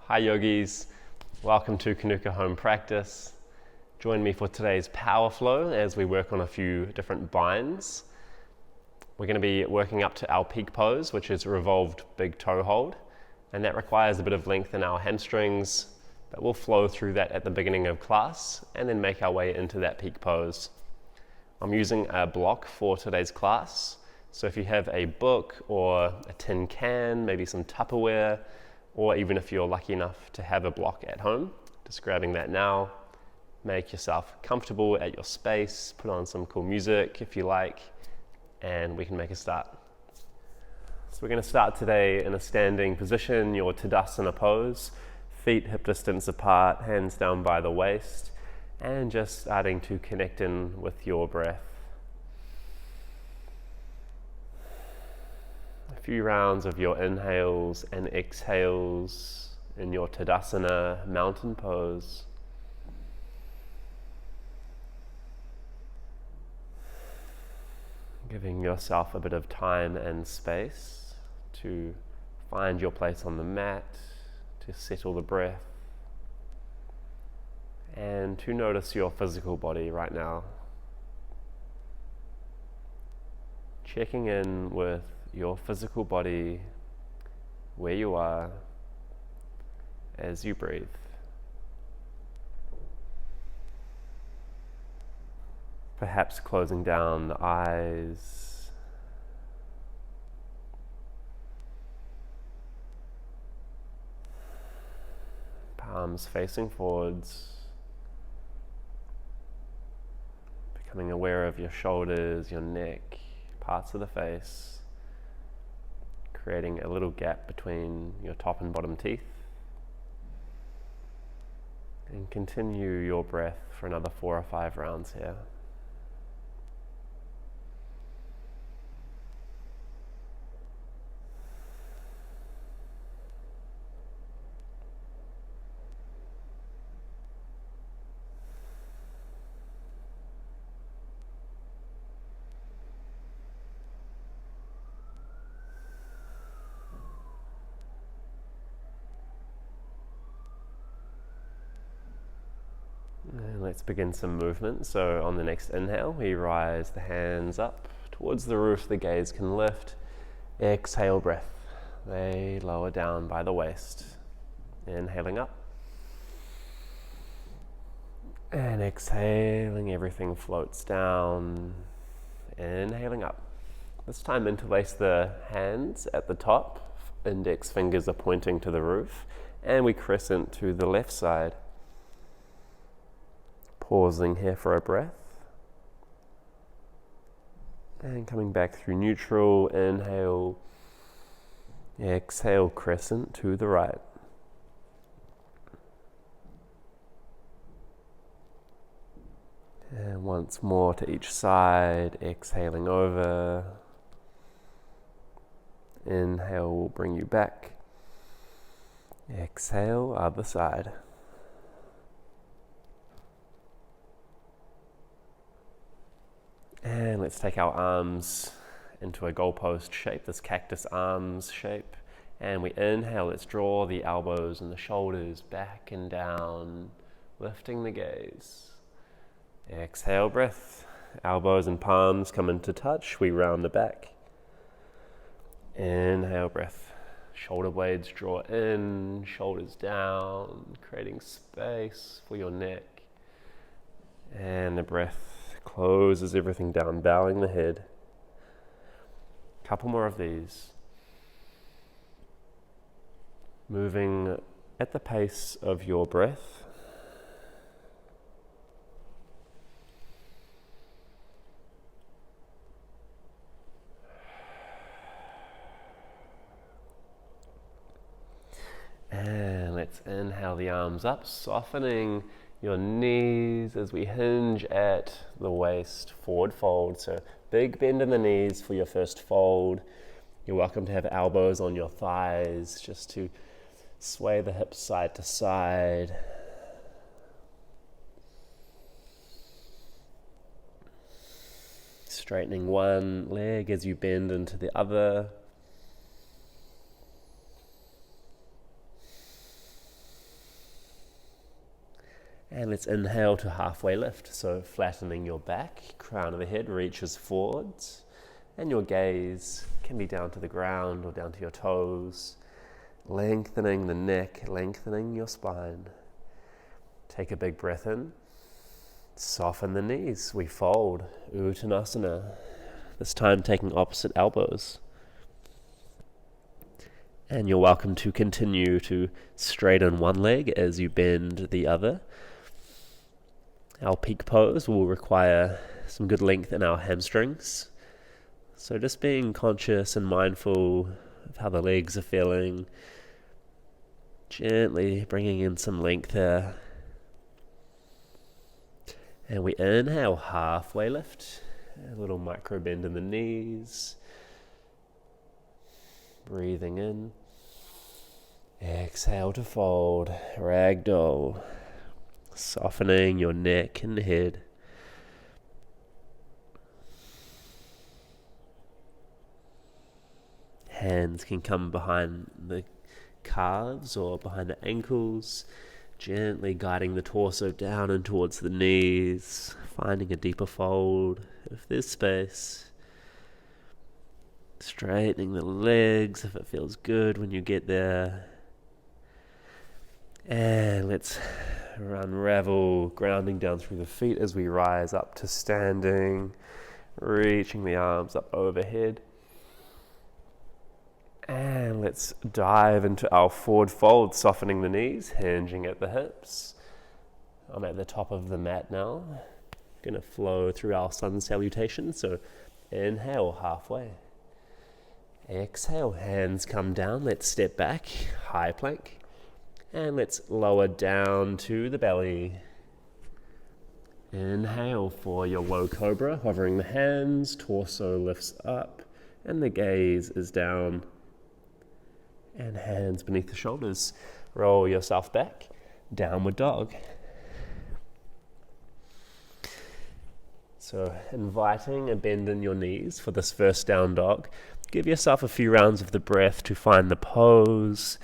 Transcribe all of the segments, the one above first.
Hi yogis, welcome to Kanuka Home Practice. Join me for today's power flow as we work on a few different binds. We're going to be working up to our peak pose, which is Revolved Big Toe Hold, and that requires a bit of length in our hamstrings, but we'll flow through that at the beginning of class and then make our way into that peak pose. I'm using a block for today's class, so if you have a book or a tin can, maybe some Tupperware, or even if you're lucky enough to have a block at home, just grabbing that now. Make yourself comfortable at your space, put on some cool music if you like, and we can make a start. So we're going to start today in a standing position, your Tadasana pose, feet hip distance apart, hands down by the waist, and just starting to connect in with your breath. A few rounds of your inhales and exhales in your Tadasana mountain pose. Giving yourself a bit of time and space to find your place on the mat, to settle the breath, and to notice your physical body right now. Checking in with your physical body, where you are, as you breathe. Perhaps closing down the eyes. Palms facing forwards. Becoming aware of your shoulders, your neck, parts of the face. Creating a little gap between your top and bottom teeth. And continue your breath for another 4 or 5 rounds here. And let's begin some movement. So on the next inhale, we rise the hands up towards the roof, the gaze can lift. Exhale breath, they lower down by the waist. Inhaling up. And exhaling, everything floats down. Inhaling up. This time interlace the hands at the top. Index fingers are pointing to the roof. And we crescent to the left side. Pausing here for a breath. And coming back through neutral, inhale. Exhale, crescent to the right. And once more to each side, exhaling over. Inhale will bring you back. Exhale, other side. And let's take our arms into a goalpost shape, this cactus arms shape. And we inhale, let's draw the elbows and the shoulders back and down, lifting the gaze. Exhale breath, elbows and palms come into touch, we round the back. Inhale breath, shoulder blades draw in, shoulders down, creating space for your neck. And the breath closes everything down, bowing the head. Couple more of these. Moving at the pace of your breath. And let's inhale the arms up, softening your knees as we hinge at the waist, forward fold. So big bend in the knees for your first fold. You're welcome to have elbows on your thighs just to sway the hips side to side. Straightening one leg as you bend into the other. And let's inhale to halfway lift. So flattening your back, crown of the head reaches forwards, and your gaze can be down to the ground or down to your toes, lengthening the neck, lengthening your spine. Take a big breath in. Soften the knees. We fold, Uttanasana. This time taking opposite elbows. And you're welcome to continue to straighten one leg as you bend the other. Our peak pose will require some good length in our hamstrings. So just being conscious and mindful of how the legs are feeling. Gently bringing in some length there. And we inhale, halfway lift. A little micro bend in the knees. Breathing in. Exhale to fold, ragdoll. Softening your neck and head. Hands can come behind the calves or behind the ankles, gently guiding the torso down and towards the knees, finding a deeper fold if there's space. Straightening the legs if it feels good when you get there. And let's unravel, grounding down through the feet as we rise up to standing, reaching the arms up overhead. And let's dive into our forward fold, softening the knees, hinging at the hips. I'm at the top of the mat now. Going to flow through our sun salutation. So inhale, halfway. Exhale, hands come down. Let's step back, high plank. And let's lower down to the belly. Inhale for your low cobra, hovering the hands, torso lifts up, and the gaze is down. And hands beneath the shoulders. Roll yourself back, downward dog. So inviting a bend in your knees for this first down dog. Give yourself a few rounds of the breath to find the pose.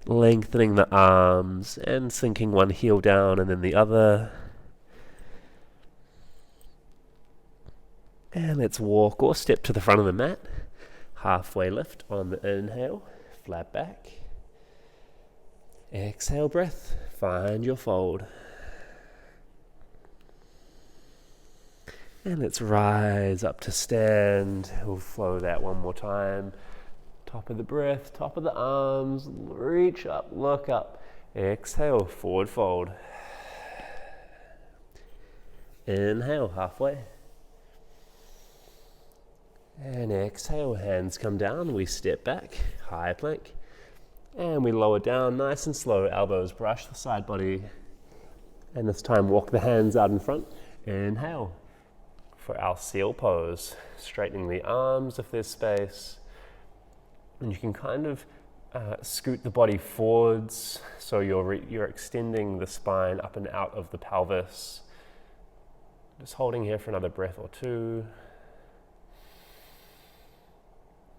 Lengthening the arms and sinking one heel down and then the other. And let's walk or step to the front of the mat. Halfway lift on the inhale, flat back. Exhale breath, find your fold. And let's rise up to stand. We'll flow that one more time. Top of the breath, top of the arms, reach up, look up. Exhale, forward fold. Inhale, halfway. And exhale, hands come down, we step back, high plank. And we lower down, nice and slow, elbows brush the side body. And this time walk the hands out in front. Inhale for our seal pose, straightening the arms if there's space. And you can kind of scoot the body forwards, so you're extending the spine up and out of the pelvis. Just holding here for another breath or two.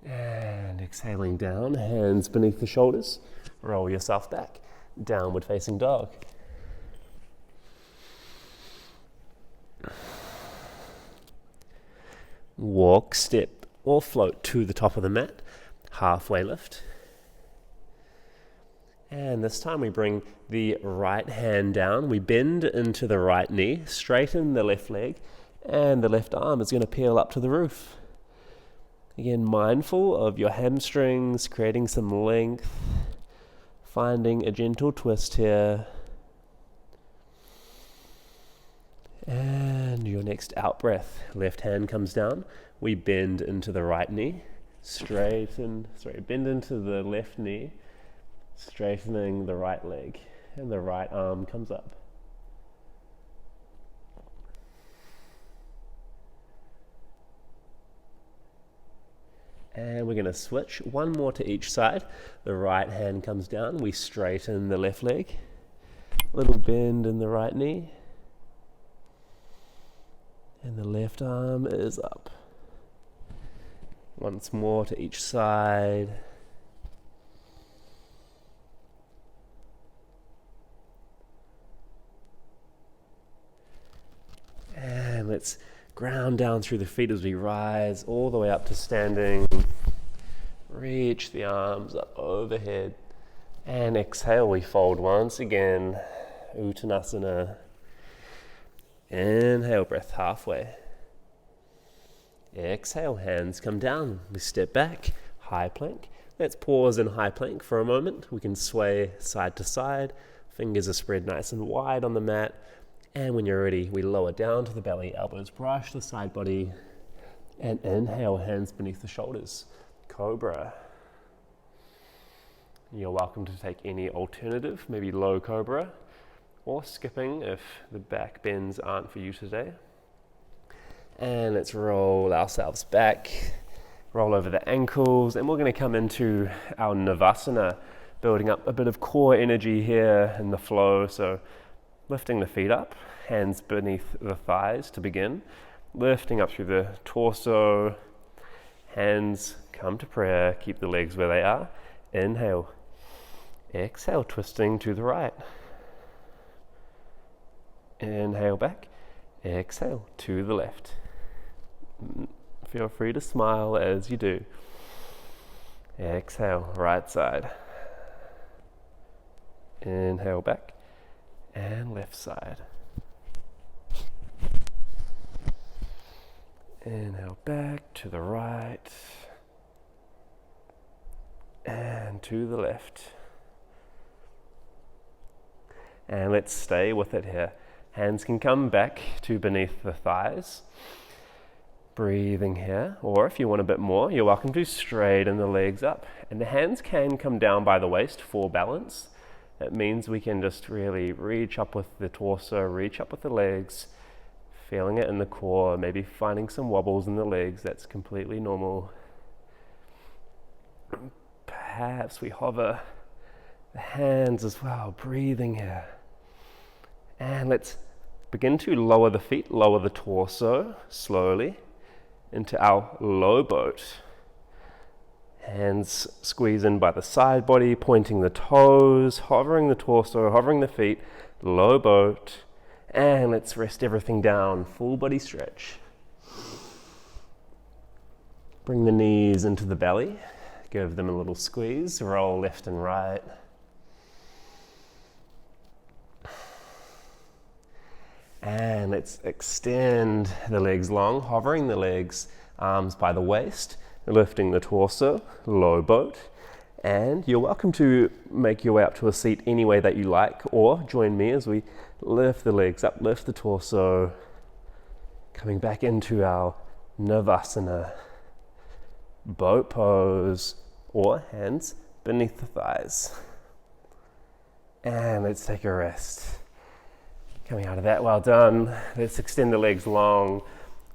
And exhaling down, hands beneath the shoulders. Roll yourself back, downward facing dog. Walk, step, or float to the top of the mat. Halfway lift. And this time we bring the right hand down. We bend into the right knee, straighten the left leg, and the left arm is going to peel up to the roof. Again, mindful of your hamstrings, creating some length, finding a gentle twist here. And your next out breath, left hand comes down. We bend into the right knee. Bend into the left knee, straightening the right leg, and the right arm comes up. And we're going to switch, one more to each side. The right hand comes down, we straighten the left leg, little bend in the right knee, and the left arm is up. Once more to each side. let's ground down through the feet as we rise all the way up to standing. Reach the arms up overhead. And exhale, we fold once again. Uttanasana. Inhale, breath halfway. Exhale, hands come down. We step back, high plank. Let's pause in high plank for a moment. We can sway side to side. Fingers are spread nice and wide on the mat. And when you're ready, we lower down to the belly, elbows brush the side body. And inhale, hands beneath the shoulders. Cobra. You're welcome to take any alternative, maybe low cobra, or skipping if the back bends aren't for you today. And let's roll ourselves back, roll over the ankles, and we're going to come into our Navasana, building up a bit of core energy here in the flow. So lifting the feet up, hands beneath the thighs to begin, lifting up through the torso, hands come to prayer, keep the legs where they are. Inhale, exhale, twisting to the right. Inhale back, exhale to the left. Feel free to smile as you do. Exhale, right side. Inhale back and left side. Inhale back to the right and to the left. And let's stay with it here. Hands can come back to beneath the thighs. Breathing here, or if you want a bit more, you're welcome to straighten the legs up. And the hands can come down by the waist for balance. That means we can just really reach up with the torso, reach up with the legs, feeling it in the core, maybe finding some wobbles in the legs. That's completely normal. Perhaps we hover the hands as well, breathing here. And let's begin to lower the feet, lower the torso slowly into our low boat. Hands squeeze in by the side body, pointing the toes, hovering the torso, hovering the feet, low boat. And let's rest everything down, full body stretch. Bring the knees into the belly, give them a little squeeze, roll left and right. And let's extend the legs long, hovering the legs, arms by the waist, lifting the torso, low boat. And you're welcome to make your way up to a seat any way that you like, or join me as we lift the legs up, lift the torso, coming back into our Navasana, boat pose, or hands beneath the thighs. And let's take a rest. Coming out of that, well done. Let's extend the legs long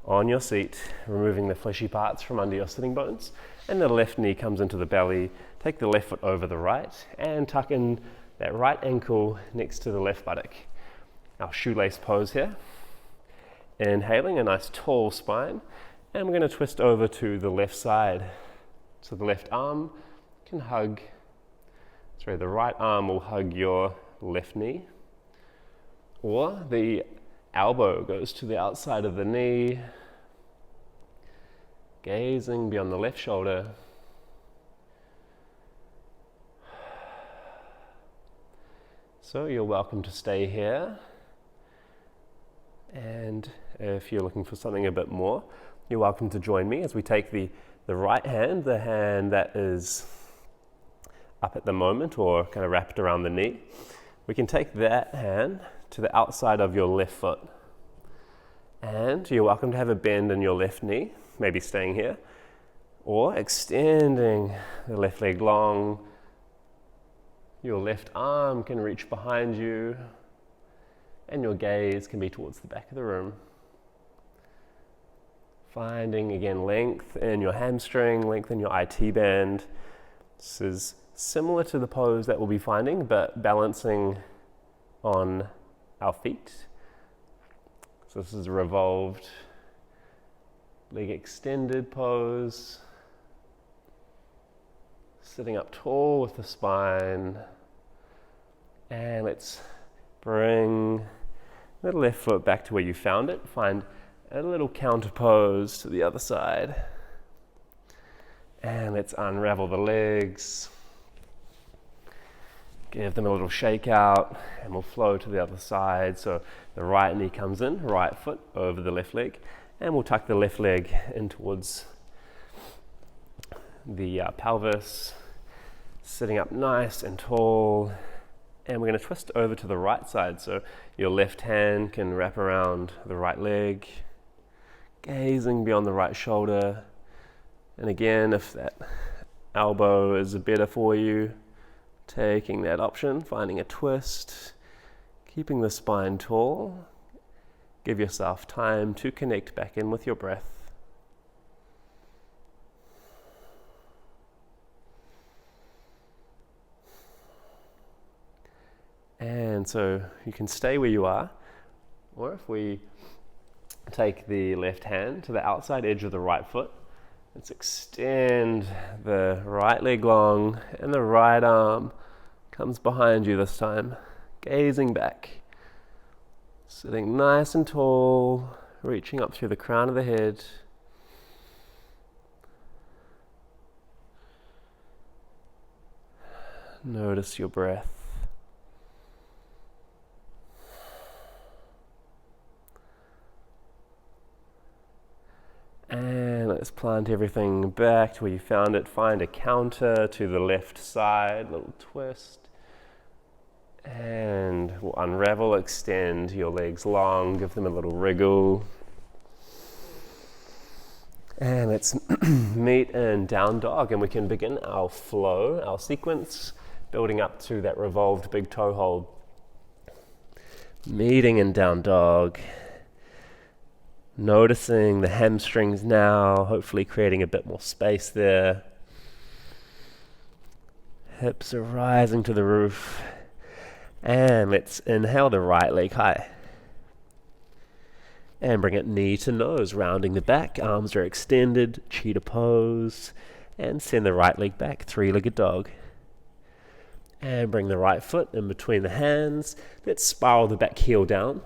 on your seat, removing the fleshy parts from under your sitting bones. And the left knee comes into the belly. Take the left foot over the right and tuck in that right ankle next to the left buttock. Our shoelace pose here. Inhaling, a nice tall spine. And we're going to twist over to the left side. So the left arm can hug, the right arm will hug your left knee. Or the elbow goes to the outside of the knee, gazing beyond the left shoulder. So you're welcome to stay here. And if you're looking for something a bit more, you're welcome to join me as we take the right hand, the hand that is up at the moment or kind of wrapped around the knee. We can take that hand to the outside of your left foot. And you're welcome to have a bend in your left knee, maybe staying here, or extending the left leg long. Your left arm can reach behind you, and your gaze can be towards the back of the room. Finding, again, length in your hamstring, length in your IT band. This is similar to the pose that we'll be finding, but balancing on our feet. So this is a revolved leg extended pose. Sitting up tall with the spine. And let's bring the left foot back to where you found it. Find a little counter pose to the other side. And let's unravel the legs. Give them a little shake out, and we'll flow to the other side. So the right knee comes in, right foot over the left leg, and we'll tuck the left leg in towards the pelvis, sitting up nice and tall. And we're going to twist over to the right side, so your left hand can wrap around the right leg, gazing beyond the right shoulder. And again, if that elbow is better for you, taking that option, finding a twist, keeping the spine tall. Give yourself time to connect back in with your breath. And so you can stay where you are, or if we take the left hand to the outside edge of the right foot, let's extend the right leg long, and the right arm comes behind you this time, gazing back, sitting nice and tall, reaching up through the crown of the head. Notice your breath. And let's plant everything back to where you found it. Find a counter to the left side, little twist. And we'll unravel, extend your legs long, give them a little wriggle. And let's meet in down dog, and we can begin our flow, our sequence, building up to that revolved big toe hold. Meeting in down dog. Noticing the hamstrings now, hopefully creating a bit more space there. Hips are rising to the roof. And let's inhale the right leg high. And bring it knee to nose, rounding the back. Arms are extended, cheetah pose. And send the right leg back, three-legged dog. And bring the right foot in between the hands. Let's spiral the back heel down.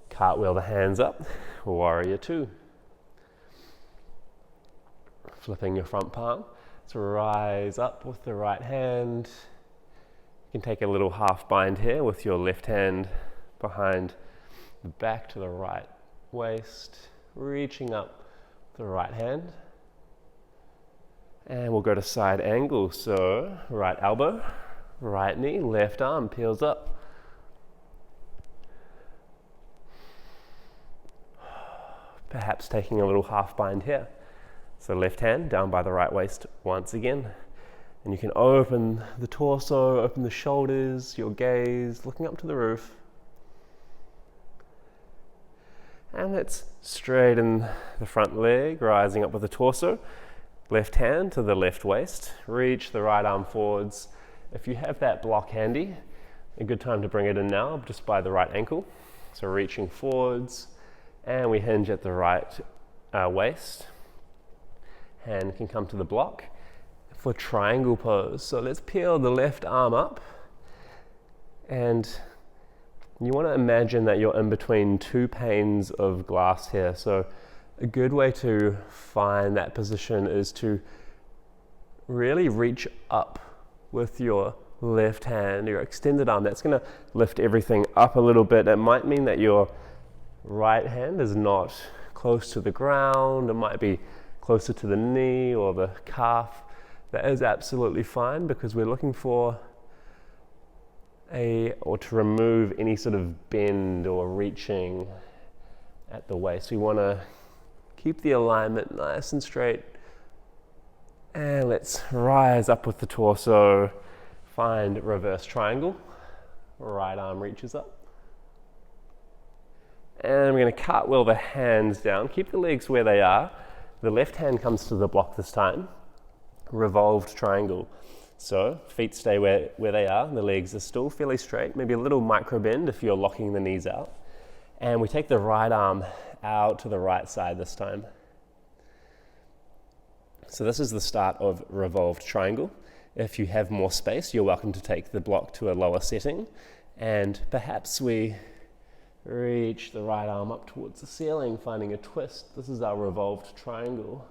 Cartwheel the hands up. Warrior two. Flipping your front palm to rise up with the right hand. You can take a little half bind here with your left hand behind the back to the right waist, reaching up the right hand. And we'll go to side angle. So right elbow, right knee, left arm peels up. Perhaps taking a little half bind here. So left hand down by the right waist once again. And you can open the torso, open the shoulders, your gaze, looking up to the roof. And let's straighten the front leg, rising up with the torso. Left hand to the left waist. Reach the right arm forwards. If you have that block handy, a good time to bring it in now, just by the right ankle. So reaching forwards. And we hinge at the right waist. Hand can come to the block for triangle pose. So let's peel the left arm up. And you want to imagine that you're in between two panes of glass here. So a good way to find that position is to really reach up with your left hand, your extended arm. That's going to lift everything up a little bit. It might mean that your right hand is not close to the ground. It might be closer to the knee or the calf. That is absolutely fine, because we're looking for to remove any sort of bend or reaching at the waist. We want to keep the alignment nice and straight. And let's rise up with the torso. Find reverse triangle. Right arm reaches up. And we're going to cartwheel the hands down. Keep the legs where they are. The left hand comes to the block this time. Revolved triangle. So feet stay where they are. The legs are still fairly straight. Maybe a little micro bend if you're locking the knees out. And we take the right arm out to the right side this time. So this is the start of revolved triangle. If you have more space, you're welcome to take the block to a lower setting. And perhaps we Reach the right arm up towards the ceiling, finding a twist. This is our revolved triangle.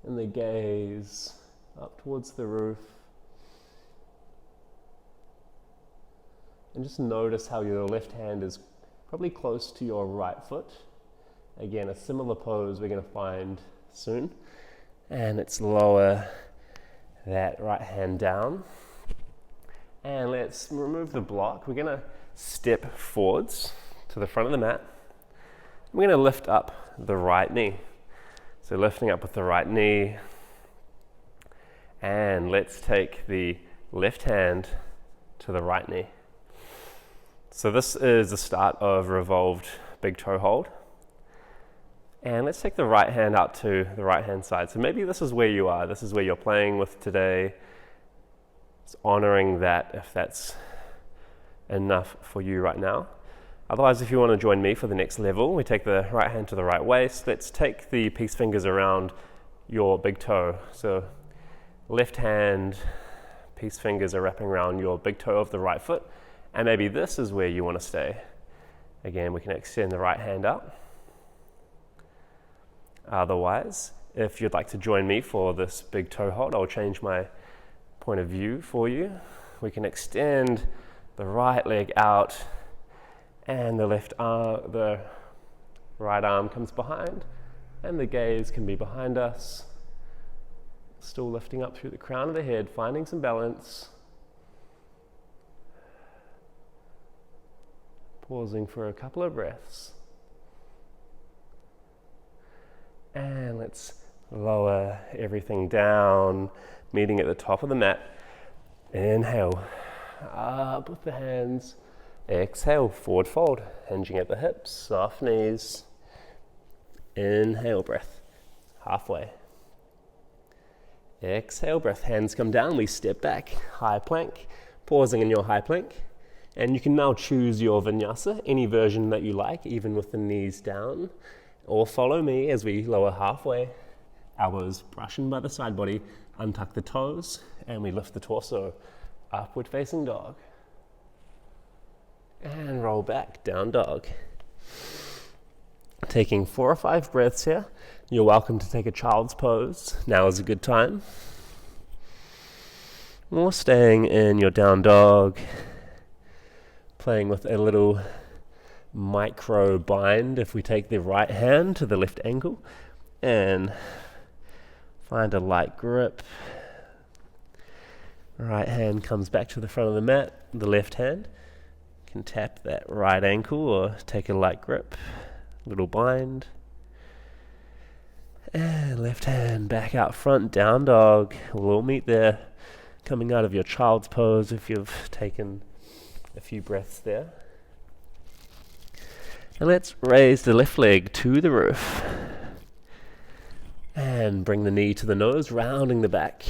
And the gaze up towards the roof. And just notice how your left hand is probably close to your right foot. Again, a similar pose we're going to find soon. And let's lower that right hand down. And let's remove the block. We're going to step forwards to the front of the mat. We're going to lift up the right knee. So lifting up with the right knee. And let's take the left hand to the right knee. So this is the start of Revolved Big Toe Hold. And let's take the right hand out to the right hand side. So maybe this is where you are. This is where you're playing with today. It's honoring that if that's enough for you right now. Otherwise, if you want to join me for the next level, we take the right hand to the right waist. Let's take the peace fingers around your big toe. So left hand, peace fingers are wrapping around your big toe of the right foot. And maybe this is where you want to stay. Again, we can extend the right hand out. Otherwise, if you'd like to join me for this big toe hold, I'll change my point of view for you. We can extend the right leg out and the right arm comes behind and the gaze can be behind us. Still lifting up through the crown of the head, finding some balance. Pausing for a couple of breaths. And let's lower everything down, meeting at the top of the mat. Inhale, up with the hands. Exhale, forward fold, hinging at the hips, soft knees. Inhale, breath, halfway. Exhale, breath, hands come down, we step back, high plank, pausing in your high plank. And you can now choose your vinyasa, any version that you like, even with the knees down. Or follow me as we lower halfway, elbows brushing by the side body, untuck the toes, and we lift the torso, upward facing dog. And roll back, down dog. Taking 4 or 5 breaths here. You're welcome to take a child's pose. Now is a good time. Or staying in your down dog. Playing with a little micro bind if we take the right hand to the left ankle and find a light grip. Right hand comes back to the front of the mat. The left hand can tap that right ankle or take a light grip, little bind. And left hand back out front, down dog. We'll all meet there, coming out of your child's pose if you've taken a few breaths there. And let's raise the left leg to the roof. And bring the knee to the nose, rounding the back.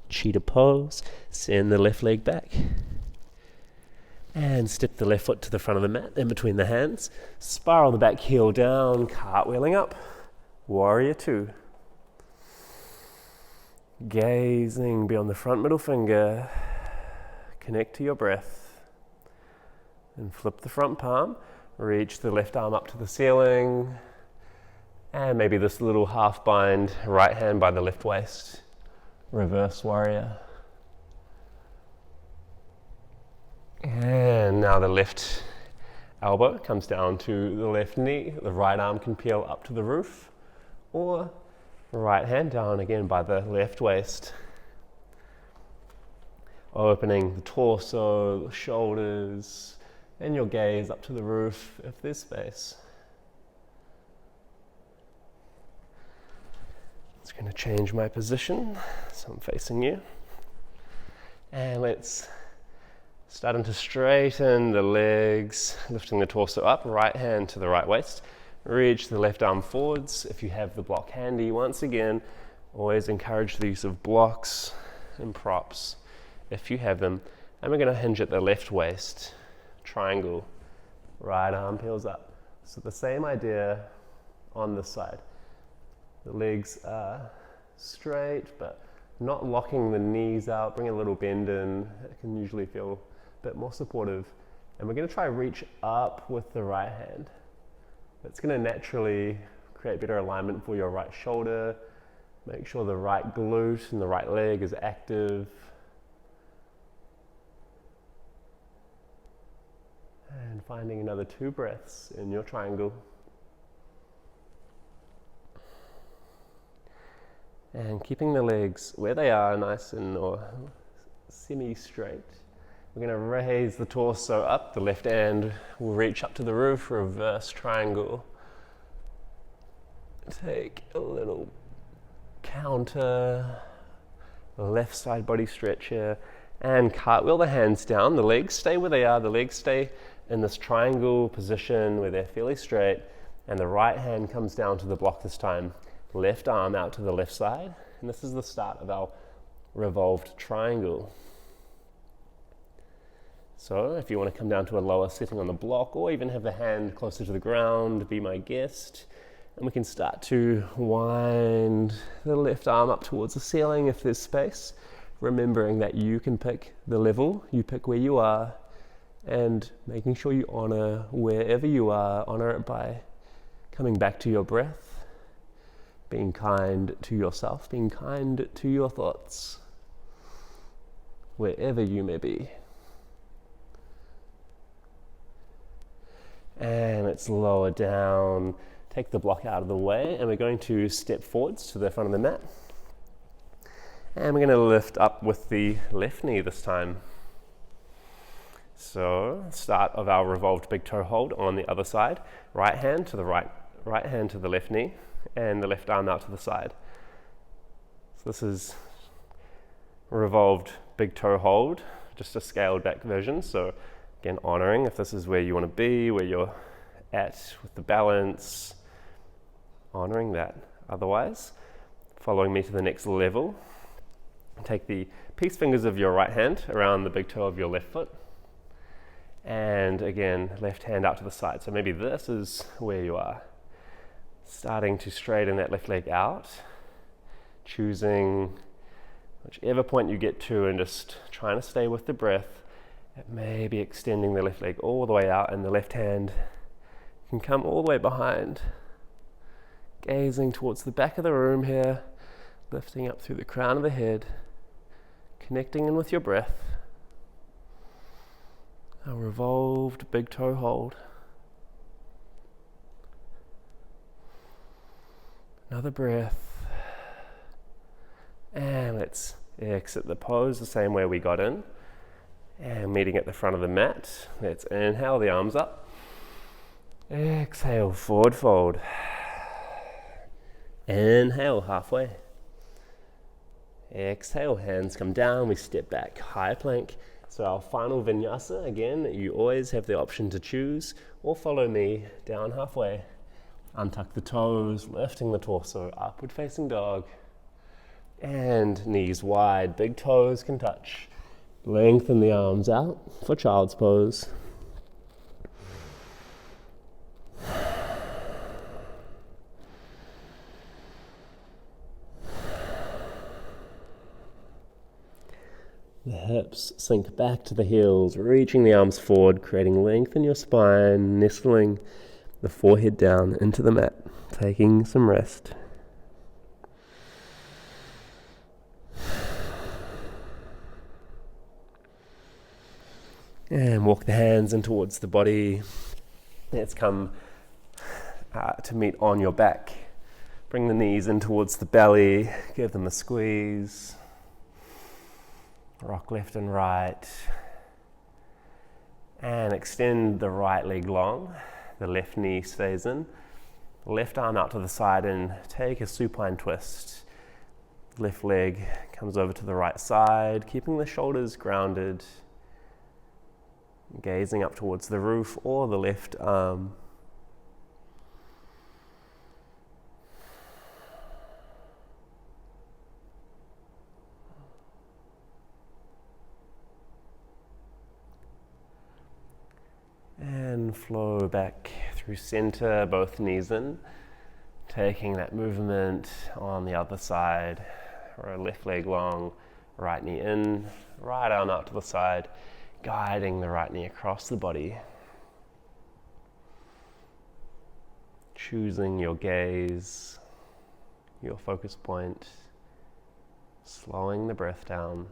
Cheetah pose, send the left leg back. And step the left foot to the front of the mat, in between the hands. Spiral the back heel down, cartwheeling up. Warrior 2. Gazing beyond the front middle finger. Connect to your breath. And flip the front palm. Reach the left arm up to the ceiling. And maybe this little half bind, right hand by the left waist. Reverse warrior. And now the left elbow comes down to the left knee. The right arm can peel up to the roof. Or right hand down again by the left waist. Opening the torso, the shoulders, and your gaze up to the roof if there's space. It's going to change my position, so I'm facing you. And let's start to straighten the legs, lifting the torso up, right hand to the right waist. Reach the left arm forwards. If you have the block handy, once again, always encourage the use of blocks and props if you have them. And we're going to hinge at the left waist, triangle, right arm peels up. So the same idea on this side. The legs are straight, but not locking the knees out. Bring a little bend in. It can usually feel a bit more supportive. And we're going to try reach up with the right hand. It's going to naturally create better alignment for your right shoulder. Make sure the right glute and the right leg is active. And finding another 2 breaths in your triangle. And keeping the legs where they are, nice and or semi-straight. We're going to raise the torso up. The left hand will reach up to the roof, reverse triangle. Take a little counter, left side body stretch here, and cartwheel the hands down. The legs stay where they are. The legs stay in this triangle position where they're fairly straight, and the right hand comes down to the block this time. Left arm out to the left side, and this is the start of our revolved triangle. So if you want to come down to a lower sitting on the block, or even have the hand closer to the ground, be my guest. And we can start to wind the left arm up towards the ceiling if there's space, remembering that you can pick the level, you pick where you are, and making sure you honor wherever you are, honor it by coming back to your breath, being kind to yourself, being kind to your thoughts, wherever you may be. And let's lower down, take the block out of the way, and we're going to step forwards to the front of the mat. And we're going to lift up with the left knee this time. So, start of our revolved big toe hold on the other side. Right hand to the right hand to the left knee, and the left arm out to the side. So this is revolved big toe hold, just a scaled back version. So again, honoring if this is where you want to be, where you're at with the balance, honoring that. Otherwise, following me to the next level, take the peace fingers of your right hand around the big toe of your left foot. And again, left hand out to the side. So maybe this is where you are. Starting to straighten that left leg out, choosing whichever point you get to and just trying to stay with the breath. Maybe extending the left leg all the way out, and the left hand can come all the way behind. Gazing towards the back of the room here, lifting up through the crown of the head, connecting in with your breath. A revolved big toe hold. Another breath. And let's exit the pose the same way we got in. And meeting at the front of the mat. Let's inhale the arms up. Exhale, forward fold. Inhale, halfway. Exhale, hands come down, we step back, high plank. So our final vinyasa, again, you always have the option to choose or follow me down halfway. Untuck the toes, lifting the torso, upward facing dog. And knees wide, big toes can touch. Lengthen the arms out for child's pose. The hips sink back to the heels, reaching the arms forward, creating length in your spine, nestling the forehead down into the mat, taking some rest. And walk the hands in towards the body. Let's come to meet on your back. Bring the knees in towards the belly, give them a squeeze. Rock left and right. And extend the right leg long. The left knee stays in. Left arm out to the side and take a supine twist. Left leg comes over to the right side, keeping the shoulders grounded. Gazing up towards the roof or the left arm. And flow back through center, both knees in. Taking that movement on the other side. Or left leg long, right knee in, right arm out to the side. Guiding the right knee across the body. Choosing your gaze, your focus point, slowing the breath down.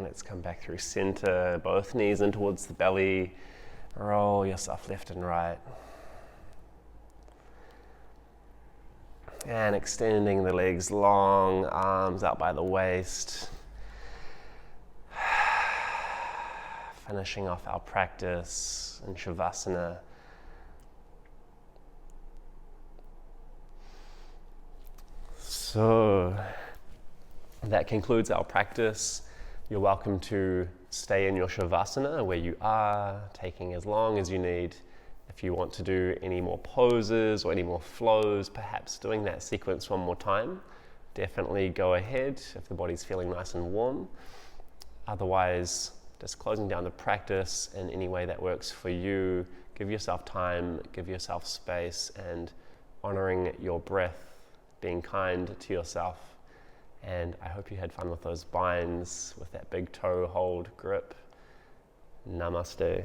Let's come back through center, both knees in towards the belly. Roll yourself left and right. And extending the legs long, arms out by the waist. Finishing off our practice in Shavasana. So that concludes our practice. You're welcome to stay in your Shavasana where you are, taking as long as you need. If you want to do any more poses or any more flows, perhaps doing that sequence one more time, definitely go ahead if the body's feeling nice and warm. Otherwise, just closing down the practice in any way that works for you. Give yourself time, give yourself space, and honoring your breath, being kind to yourself. And I hope you had fun with those binds, with that big toe hold grip. Namaste.